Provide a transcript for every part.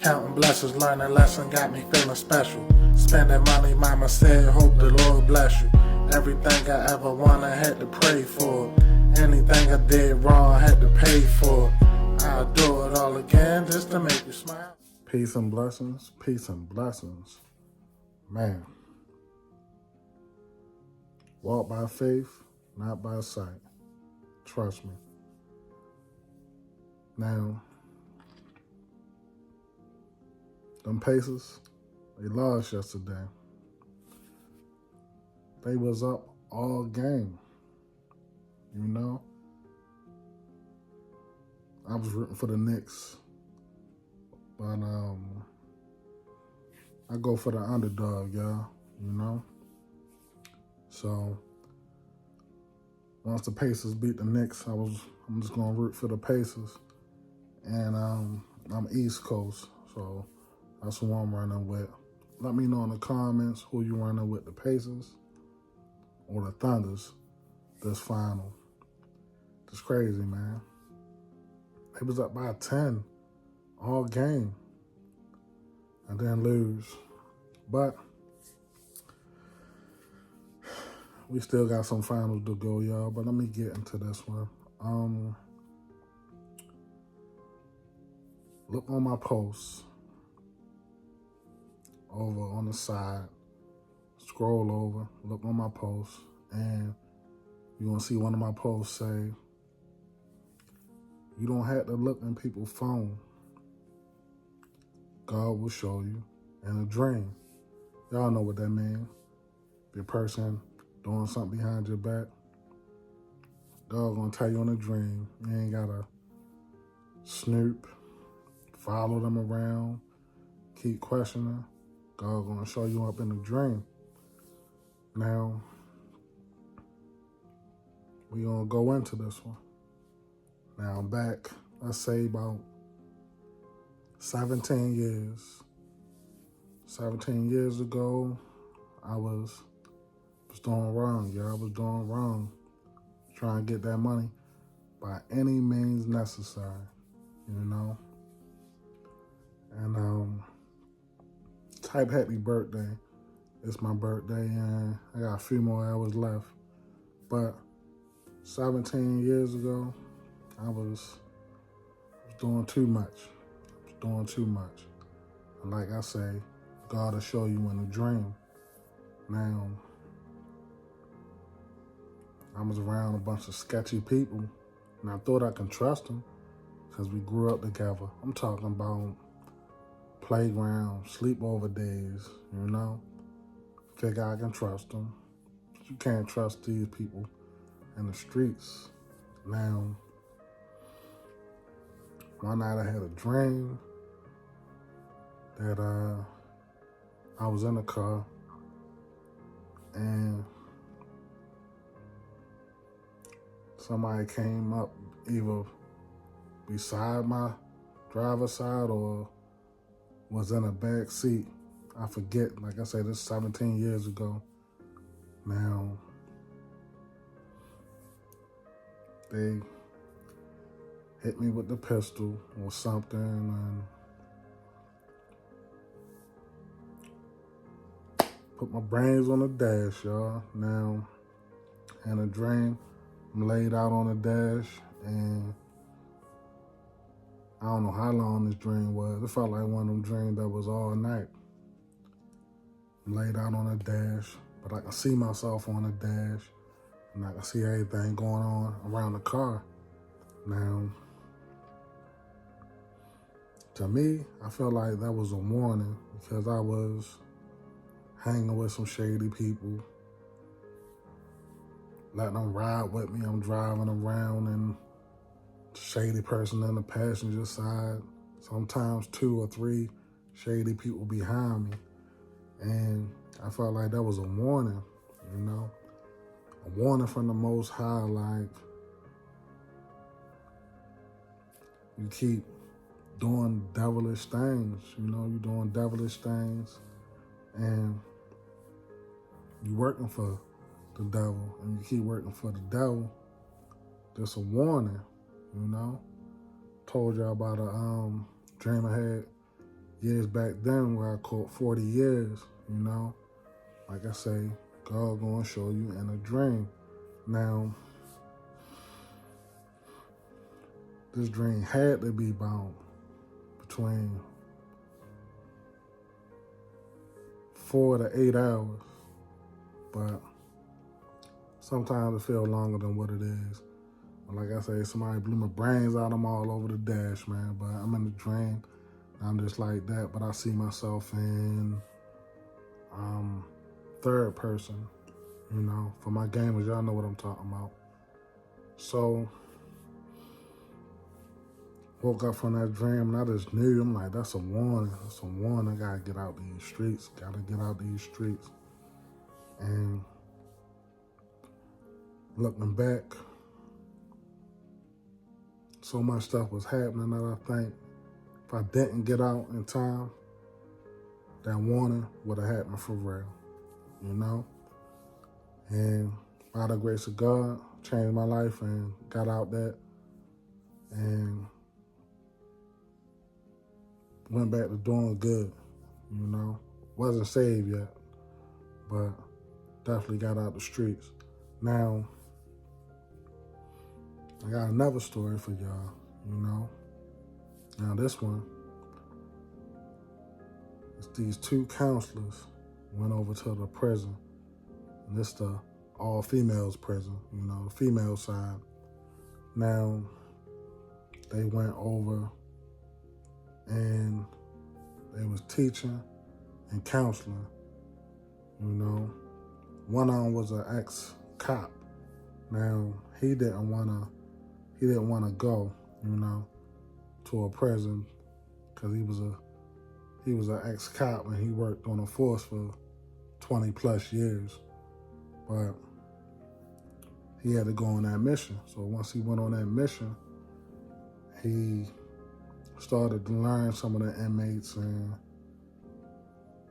Counting blessings, learning lesson got me feeling special. Spending money, mama said, hope the Lord bless you. Everything I ever wanted, had to pray for. Anything I did wrong, had to pay for. I'll do it all again just to make you smile. Peace and blessings, peace and blessings. Man, walk by faith, not by sight. Trust me. Now, them Pacers, they lost yesterday. They was up all game, you know? I was rooting for the Knicks, but I go for the underdog, y'all, you know? So, once the Pacers beat the Knicks, I'm just gonna root for the Pacers. And I'm East Coast, so that's who I'm running with. Let me know in the comments who you running with, the Pacers or the Thunders this final. It's crazy, man. They was up by 10 all game and then lose. But we still got some finals to go, y'all. But let me get into this one. Look on my posts over on the side. Scroll over, look on my posts, and you're going to see one of my posts say, you don't have to look in people's phone. God will show you in a dream. Y'all know what that means. If a person doing something behind your back, God gonna tell you in a dream. You ain't gotta snoop, follow them around, keep questioning. God gonna show you up in a dream. Now, we gonna go into this one. Now back, let's say about 17 years. 17 years ago, I was doing wrong, y'all. I was doing wrong. Trying to get that money by any means necessary, you know? And type happy birthday. It's my birthday and I got a few more hours left. But 17 years ago, I was doing too much. Doing too much. And like I say, God will show you in a dream. Now, I was around a bunch of sketchy people, and I thought I could trust them because we grew up together. I'm talking about playground, sleepover days, you know? Figure I can trust them. But you can't trust these people in the streets. Now, one night I had a dream that I was in a car and somebody came up either beside my driver's side or was in a back seat. I forget, like I said, this is 17 years ago. Now, they hit me with the pistol or something and put my brains on the dash, y'all. Now, in a dream, I'm laid out on the dash and I don't know how long this dream was. It felt like one of them dreams that was all night. I'm laid out on the dash, but I can see myself on the dash and I can see everything going on around the car. Now, to me, I felt like that was a warning because I was hanging with some shady people, letting them ride with me. I'm driving around and shady person in the passenger side, sometimes 2 or 3 shady people behind me. And I felt like that was a warning, you know? A warning from the Most High, like, you keep doing devilish things, you know? You're doing devilish things and you working for the devil and you keep working for the devil. Just a warning, you know? Told y'all about a dream I had years back then where I caught 40 years, you know. Like I say, God gonna show you in a dream. Now, this dream had to be bound between 4 to 8 hours, but sometimes it feels longer than what it is. Like I say, somebody blew my brains out. I'm all over the dash, man. But I'm in the dream. I'm just like that. But I see myself in third person, you know. For my gamers, y'all know what I'm talking about. So, woke up from that dream and I just knew. I'm like, that's a warning. That's a warning. I gotta get out these streets. Gotta get out these streets. And looking back, so much stuff was happening that I think if I didn't get out in time, that warning would have happened for real, you know? And by the grace of God, changed my life and got out that and went back to doing good, you know? Wasn't saved yet, but definitely got out the streets. Now, I got another story for y'all, you know? Now this one, it's these two counselors went over to the prison, and it's the all females prison, you know, the female side. Now, they went over and they was teaching and counseling, you know. One of them was an ex-cop. Now, he didn't wanna go, you know, to a prison because he was an ex-cop and he worked on the force for 20 plus years. But he had to go on that mission. So once he went on that mission, he started to learn some of the inmates and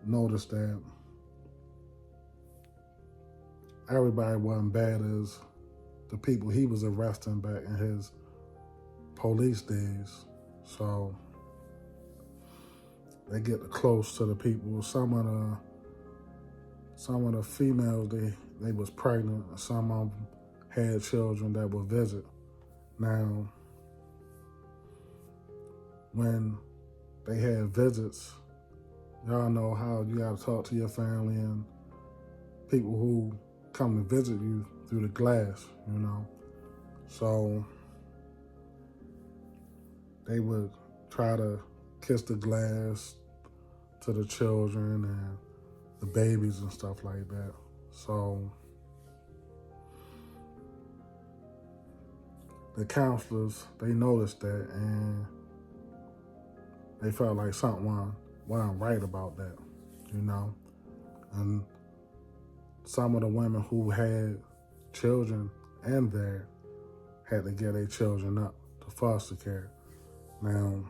noticed that everybody wasn't bad as the people he was arresting back in his police days. So they get close to the people. Some of the females, they was pregnant. Some of them had children that would visit. Now, when they had visits, y'all know how you gotta talk to your family and people who come to visit you through the glass, you know. So they would try to kiss the glass to the children and the babies and stuff like that. So the counselors, they noticed that and they felt like something wasn't right about that, you know. And some of the women who had children in there had to get their children up to foster care. Now,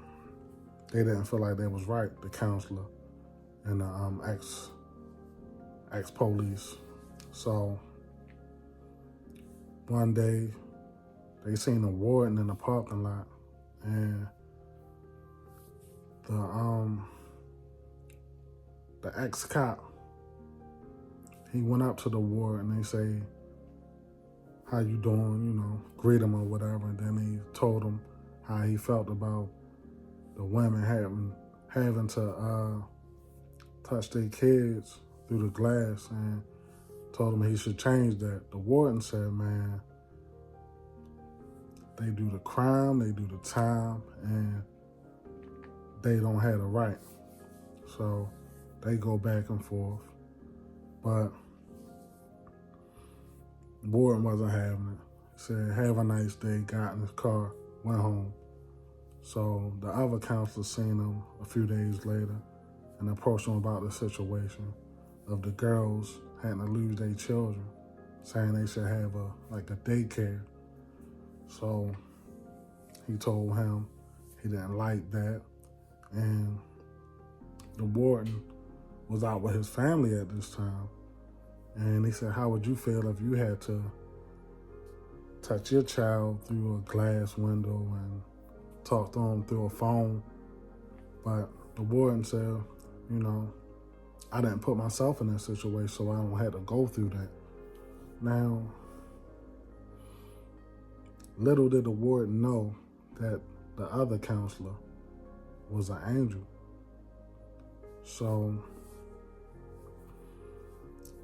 they didn't feel like that was right, the counselor and the ex-police. So one day, they seen a warden in the parking lot, and the ex-cop, he went up to the warden and they say, how you doing, you know, greet him or whatever. And then he told him how he felt about the women having to touch their kids through the glass, and told him he should change that. The warden said, man, they do the crime, they do the time, and they don't have the right. So they go back and forth. But the warden wasn't having it. He said, have a nice day, got in his car, went home. So the other counselor seen him a few days later and approached him about the situation of the girls having to lose their children, saying they should have a daycare. So he told him he didn't like that. And the warden was out with his family at this time. And he said, how would you feel if you had to touch your child through a glass window and talk to him through a phone? But the warden said, you know, I didn't put myself in that situation, so I don't have to go through that. Now, little did the warden know that the other counselor was an angel. So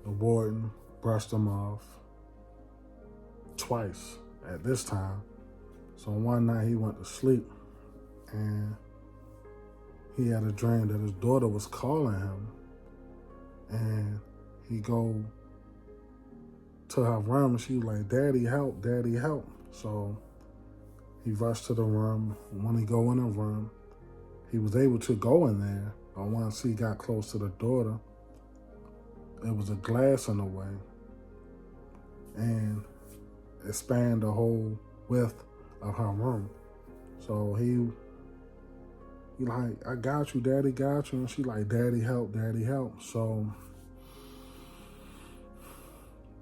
the warden brushed him off twice at this time. So one night he went to sleep and he had a dream that his daughter was calling him, and he go to her room and she was like, "Daddy, help, Daddy, help." So he rushed to the room. When he go in the room, he was able to go in there, but once he got close to the daughter, there was a glass in the way, and it spanned the whole width of her room. So he like, "I got you, Daddy, got you." And she like, "Daddy, help, Daddy, help." So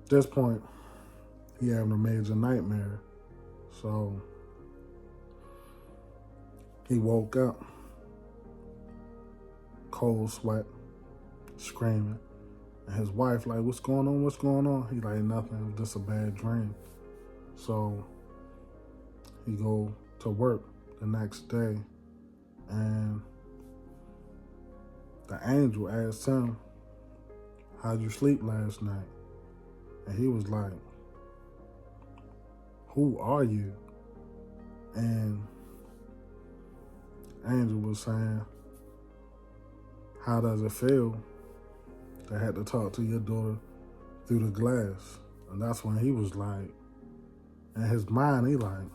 at this point, he having a major nightmare. So he woke up, cold sweat, screaming. And his wife like, "What's going on? What's going on?" He like, "Nothing, it was just a bad dream." So he go to work the next day, and the angel asked him, "How'd you sleep last night?" And he was like, "Who are you?" And angel was saying, "How does it feel to have to talk to your daughter through the glass?" And that's when he was like, in his mind, he like,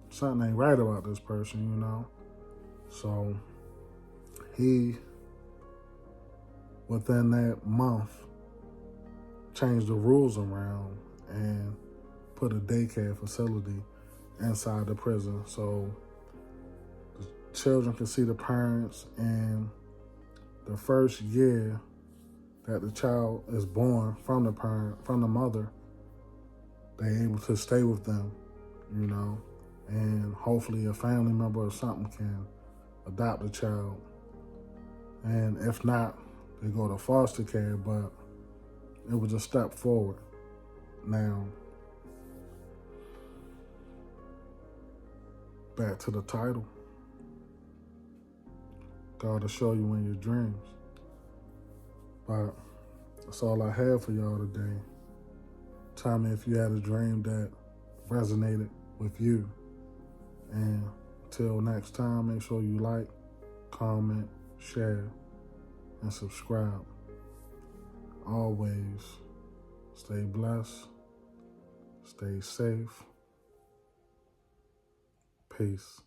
something ain't right about this person, you know? So he, within that month, changed the rules around and put a daycare facility inside the prison so the children can see the parents, and the first year that the child is born from the parent, from the mother, they're able to stay with them, you know, and hopefully a family member or something can adopt the child. And if not, they go to foster care, but it was a step forward. Now, back to the title. God will show you in your dreams. But that's all I have for y'all today. Tell me if you had a dream that resonated with you. And till next time, make sure you like, comment, share, and subscribe. Always stay blessed, stay safe. Peace.